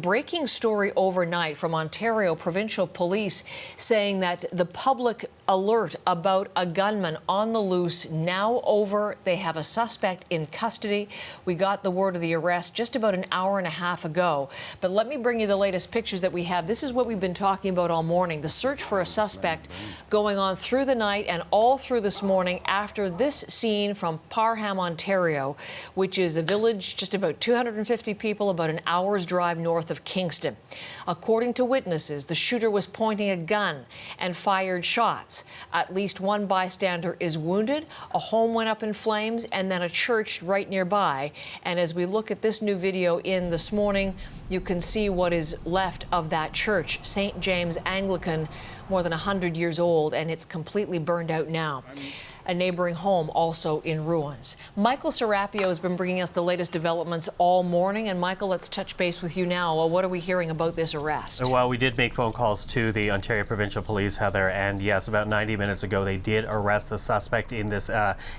Breaking story overnight from Ontario Provincial Police saying that the public alert about a gunman on the loose now over. They have a suspect in custody. We got the word of the arrest just about an hour and a half ago. But let me bring you the latest pictures that we have. This is what we've been talking about all morning. The search for a suspect going on through the night and all through this morning after this scene from Parham, Ontario, which is a village just about 250 people, about an hour's drive north of Kingston. According to witnesses, the shooter was pointing a gun and fired shots. At least one bystander is wounded. A home went up in flames and then a church right nearby. And as we look at this new video in this morning, you can see what is left of that church, St. James Anglican, more than 100 years old, and it's completely burned out now. A neighboring home also in ruins. Michael Serapio has been bringing us the latest developments all morning. And Michael, let's touch base with you now. Well, what are we hearing about this arrest? Well, we did make phone calls to the Ontario Provincial Police, Heather, and yes, about 90 minutes ago, they did arrest the suspect in this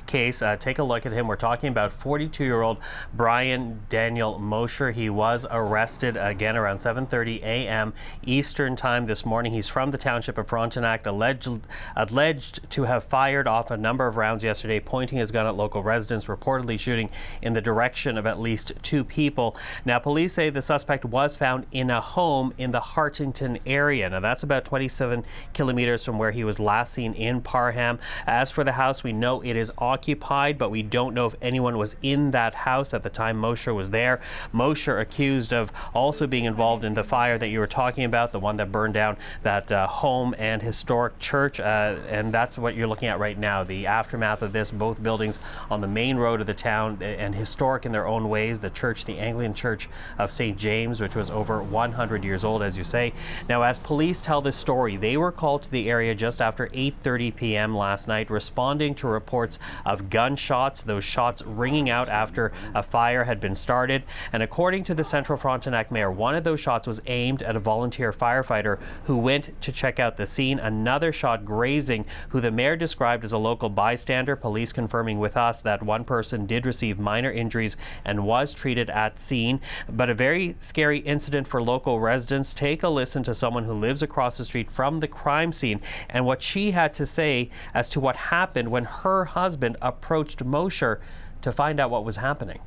case. Take a look at him. We're talking about 42-year-old Brian Daniel Mosher. He was arrested again around 7:30 a.m. Eastern time this morning. He's from the township of Frontenac, alleged to have fired off a number of rounds yesterday, pointing his gun at local residents, reportedly shooting in the direction of at least two people. Now, police say the suspect was found in a home in the Hartington area. Now, that's about 27 kilometers from where he was last seen in Parham. As for the house, we know it is occupied, but we don't know if anyone was in that house at the time Mosher was there. Mosher accused of also being involved in the fire that you were talking about, the one that burned down that home and historic church, and that's what you're looking at right now. The aftermath of this, both buildings on the main road of the town and historic in their own ways. The church, the Anglican Church of St. James, which was over 100 years old, as you say. Now, as police tell this story, they were called to the area just after 8:30 p.m. last night, responding to reports of gunshots, those shots ringing out after a fire had been started. And according to the Central Frontenac mayor, one of those shots was aimed at a volunteer firefighter who went to check out the scene. Another shot grazing who the mayor described as a local bystander. Police confirming with us that one person did receive minor injuries and was treated at scene. But a very scary incident for local residents. Take a listen to someone who lives across the street from the crime scene and what she had to say as to what happened when her husband approached Mosher to find out what was happening.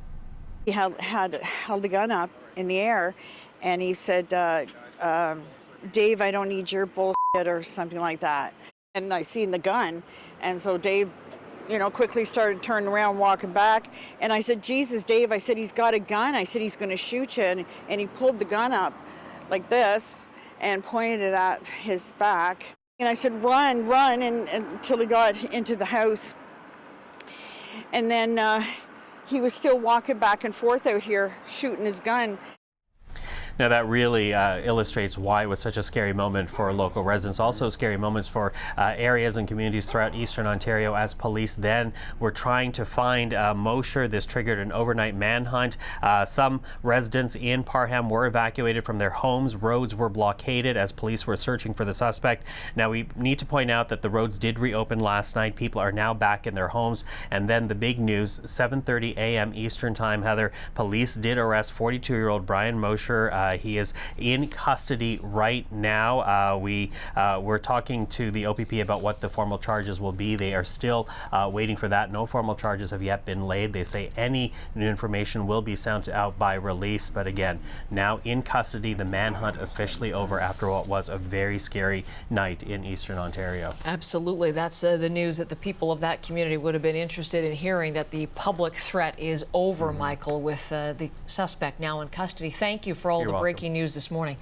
He held the gun up in the air and he said, Dave, I don't need your bullshit, or something like that. And I seen the gun. And so Dave, quickly started turning around, walking back. And I said, Jesus, Dave, I said, he's got a gun. I said, he's going to shoot you. And he pulled the gun up like this and pointed it at his back. And I said, run, and until he got into the house. And then he was still walking back and forth out here, shooting his gun. Now, that really illustrates why it was such a scary moment for local residents. Also scary moments for areas and communities throughout Eastern Ontario as police then were trying to find Mosher. This triggered an overnight manhunt. Some residents in Parham were evacuated from their homes. Roads were blockaded as police were searching for the suspect. Now, we need to point out that the roads did reopen last night. People are now back in their homes. And then the big news, 7:30 a.m. Eastern time, Heather, police did arrest 42-year-old Brian Mosher. He is in custody right now. We're talking to the OPP about what the formal charges will be. They are still waiting for that. No formal charges have yet been laid. They say any new information will be sent out by release. But again, now in custody, the manhunt officially over after what was a very scary night in Eastern Ontario. Absolutely. That's the news that the people of that community would have been interested in hearing, that the public threat is over, Michael, with the suspect now in custody. Thank you for all the breaking news this morning.